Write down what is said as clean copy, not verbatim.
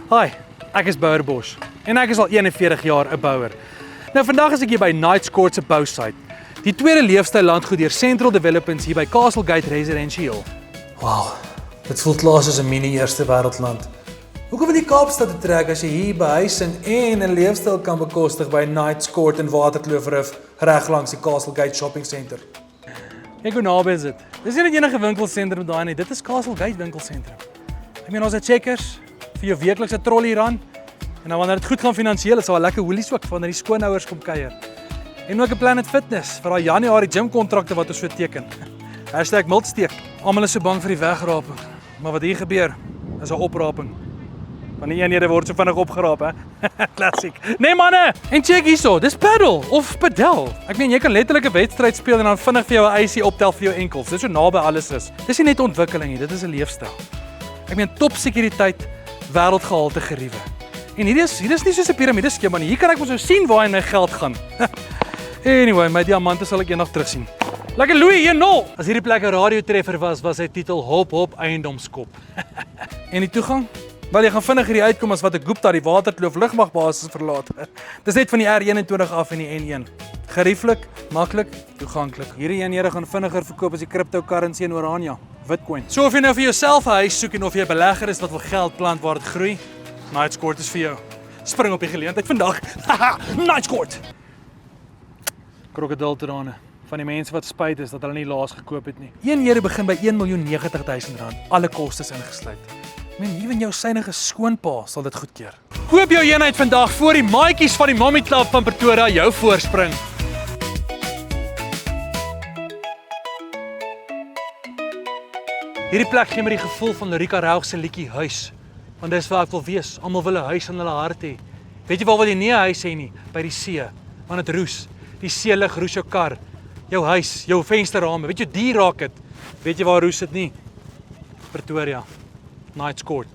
Hi, ek is Bouwer Bosch en ek is al 41 jaar 'n bouer. Nou vandag is ek hier by Knights Court se bousite. Die tweede leefstyl landgoed deur Central Developments hier by Castlegate Residential. Wow, dit voel klaar soos 'n mini eerste wêreldland. Hoekom wil jy Kaapstad te trek as jy hier behuising en 'n leefstyl kan bekostig by Knights Court in Waterkloofrif reg langs die Castlegate Shopping Centre? Kyk hoe naby is dit. Dis nie net enige winkelsentrum daai nie, dit is Castlegate winkelsentrum. Ek meen ons het Checkers vir jou weeklikse trolley run en dan wanneer dit goed gaan finansiëel is daar 'n lekker hoelies ook wanneer die skoonouers kom kuier. En ook 'n Planet Fitness vir daai Januarie gym kontrakte wat ons so teken. #Miltsteek. Almal is so bang vir die wegraping. Maar wat hier gebeur is 'n opraping. Want die eenhede word so vinnig opgeraap, hè. Klassiek. Nee manne, en check hierso, dis paddle of padel. Ek meen jy kan letterlik 'n wedstryd speel en dan vinnig vir jou 'n ysie optel vir jou enkels. Dis so naby alles is. Dis nie net ontwikkeling nie, dit is 'n leefstyl. Ek meen top sekuriteit, wêreldgehalte geriewe. En hier is nie soos 'n piramideskema nie. Hier kan ek mos nou sien waar my geld gaan. Anyway, my diamante sal ek eendag terugsien. Lekker Louis 1-0. As hierdie plek 'n radiotreffer was sy titel Hop Hop Eiendomskop. En die toegang? Wel jy gaan vinnig hier uitkom as wat 'n Gupta die Waterkloof lugmagbasis verlaat. Dis net van die R21 af en die N1. Gerieflik, maklik, toeganklik. Hierdie eenhede gaan vinniger verkoop as die cryptocurrency in Orania, Bitcoin. So of jy nou vir jouself 'n huis soek en of jy 'n belegger is wat wil geld plant waar dit groei, Knights Court is vir jou. Spring op die geleentheid vandag. Haha, Knights Court. Krokodiltrane van die mense wat spyt is dat hulle nie laas gekoop het nie. Eenhede begin by R1.090.000, alle kostes ingesluit. Ewen jou synige skoonpa sal dit goedkeur. Koop jou eenheid vandag voor die maatjies van die Mommy Club van Pretoria jou voorspring. Hierdie plek gee my die gevoel van Lorika Raug se liedjie Huis. Want dis waar ek wil wees. Almal wil 'n huis in hulle hart hê. Weet jy waar wil jy nie 'n huis hê nie? By die see. Want dit roes. Die see lig roes jou kar, jou huis, jou vensterrame. Weet jy die raak dit. Weet jy waar roes dit nie? Pretoria. Knights Court.